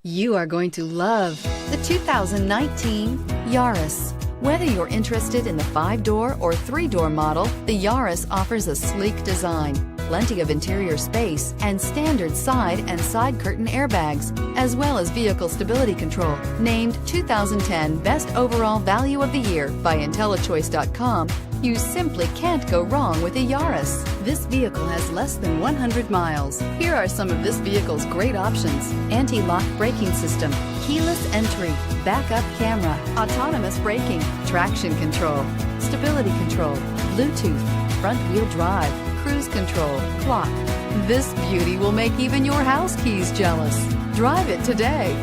You are going to love the 2019 Yaris. Whether you're interested in the 5-door or 3-door model, the Yaris offers a sleek design, plenty of interior space, and standard side and side curtain airbags, as well as vehicle stability control. Named 2010 Best Overall Value of the Year by IntelliChoice.com, you simply can't go wrong with a Yaris. This vehicle has less than 100 miles. Here are some of this vehicle's great options: anti-lock braking system, keyless entry, backup camera, autonomous braking, traction control, stability control, Bluetooth, front wheel drive, cruise control, clock. This beauty will make even your house keys jealous. Drive it today.